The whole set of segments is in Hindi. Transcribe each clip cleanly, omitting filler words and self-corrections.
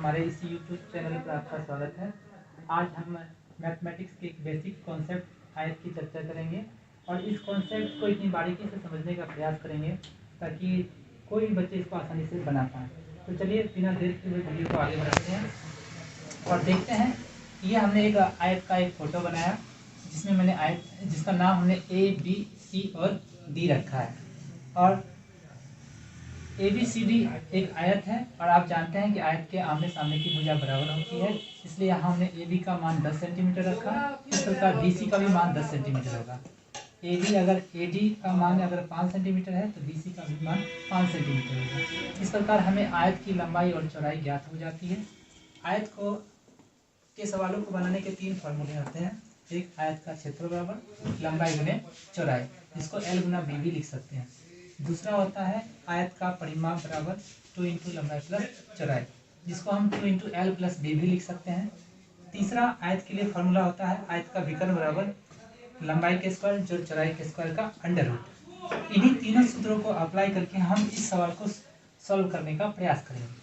हमारे इस YouTube चैनल पर आपका स्वागत है। आज हम मैथमेटिक्स के एक बेसिक कॉन्सेप्ट आयत की चर्चा करेंगे और इस कॉन्सेप्ट को इतनी बारीकी से समझने का प्रयास करेंगे ताकि कोई भी बच्चे इसको आसानी से बना पाए। तो चलिए बिना देर किए हुए वीडियो को आगे बढ़ाते हैं और देखते हैं। ये हमने एक आयत का एक फ़ोटो बनाया जिसमें मैंने आयत जिसका नाम हमने A, B, C और D रखा है। और ABCD एक आयत है और आप जानते हैं कि आयत के आमने सामने की भुजा बराबर होती है, इसलिए यहाँ हमने AB का मान 10 सेंटीमीटर रखा। इस प्रकार BC का भी मान 10 सेंटीमीटर होगा। AB अगर AD का मान अगर 5 सेंटीमीटर है तो BC का भी मान 5 सेंटीमीटर होगा। इस प्रकार हमें आयत की लंबाई और चौड़ाई ज्ञात हो जाती है। आयत के सवालों को बनाने के 3 फॉर्मूले होते हैं। एक आयत का क्षेत्र बराबर लंबाई गुने चौड़ाई, जिसको L गुना B भी लिख सकते हैं। दूसरा होता है आयत का परिमाप बराबर 2 इंटू लंबाई प्लस चौड़ाई, जिसको हम 2 इंटू L प्लस B भी लिख सकते हैं। तीसरा आयत के लिए फॉर्मूला होता है आयत का विकर्ण बराबर लंबाई के स्क्वायर जो चौड़ाई के स्क्वायर का अंडर रूट। इन्हीं तीनों सूत्रों को अप्लाई करके हम इस सवाल को सॉल्व करने का प्रयास करेंगे।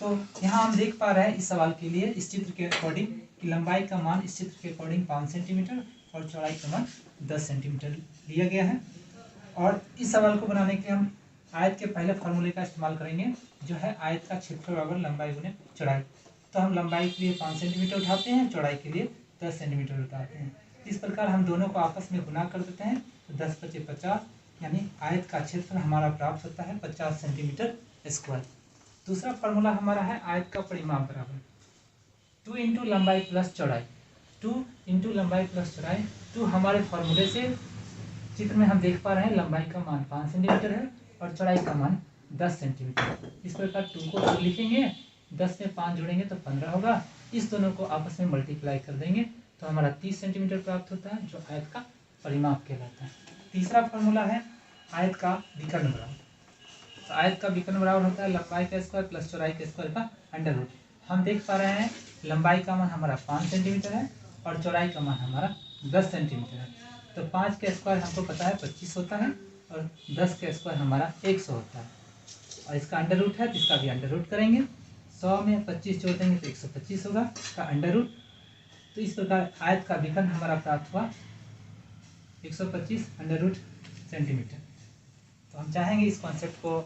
तो यहाँ हम देख पा रहे हैं इस सवाल के लिए इस चित्र के अकॉर्डिंग कि लंबाई का मान इस चित्र के अकॉर्डिंग 5 सेंटीमीटर और चौड़ाई का मान 10 सेंटीमीटर लिया गया है। और इस सवाल को बनाने के लिए हम आयत के पहले फॉर्मूले का इस्तेमाल करेंगे जो है आयत का क्षेत्र बराबर लंबाई गुने चौड़ाई। तो हम लंबाई के लिए 5 सेंटीमीटर उठाते हैं, चौड़ाई के लिए 10 सेंटीमीटर उठाते हैं। इस प्रकार हम दोनों को आपस में गुना कर देते हैं तो 10 × 5 = 50, यानी आयत का क्षेत्र हमारा प्राप्त होता है 50 सेंटीमीटर स्क्वायर। दूसरा फॉर्मूला हमारा है आयत का परिमाप बराबर 2 इंटू लंबाई प्लस चौड़ाई। 2 इंटू लंबाई प्लस चौड़ाई, 2 हमारे फॉर्मूले से चित्र में हम देख पा रहे हैं लंबाई का मान 5 सेंटीमीटर है और चौड़ाई का मान 10 सेंटीमीटर। इस प्रकार 2 को लिखेंगे, 10 में 5 जोड़ेंगे तो 15 होगा। इस दोनों को आपस में मल्टीप्लाई कर देंगे तो हमारा 30 सेंटीमीटर प्राप्त होता है, जो आयत का परिमाप कहलाता है। तीसरा फॉर्मूला है आयत का विकर्ण बराबर। तो आयत का विकर्ण बराबर होता है लंबाई का स्क्वायर प्लस चौड़ाई के स्क्वायर का अंडर रूट। हम देख पा रहे हैं लंबाई का मान हमारा 5 सेंटीमीटर है और चौड़ाई का मान हमारा 10 सेंटीमीटर है। तो 5 का स्क्वायर हमको पता है 25 होता है और 10 का स्क्वायर हमारा 100 होता है। और इसका अंडर रूट है तो इसका भी अंडर रूट करेंगे। 100 में 25 जोड़ देंगे तो 125 होगा, इसका अंडर रूट। तो इस प्रकार आयत का विकर्ण हमारा प्राप्त हुआ 125 अंडर रूट सेंटीमीटर। तो हम चाहेंगे इस कॉन्सेप्ट को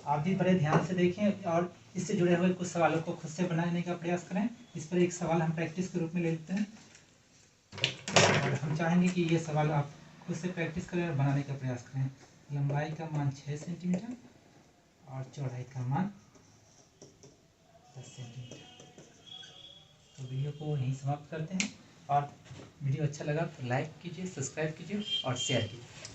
आप भी बड़े ध्यान से देखें और इससे जुड़े हुए कुछ सवालों को खुद से बनाने का प्रयास करें। इस पर एक सवाल हम प्रैक्टिस के रूप में ले लेते हैं और हम चाहेंगे कि ये सवाल आप खुद से प्रैक्टिस करें और बनाने का प्रयास करें। लंबाई का मान 6 सेंटीमीटर और चौड़ाई का मान 10 सेंटीमीटर। तो वीडियो को यहीं समाप्त करते हैं और वीडियो अच्छा लगा तो लाइक कीजिए, सब्सक्राइब कीजिए और शेयर कीजिए।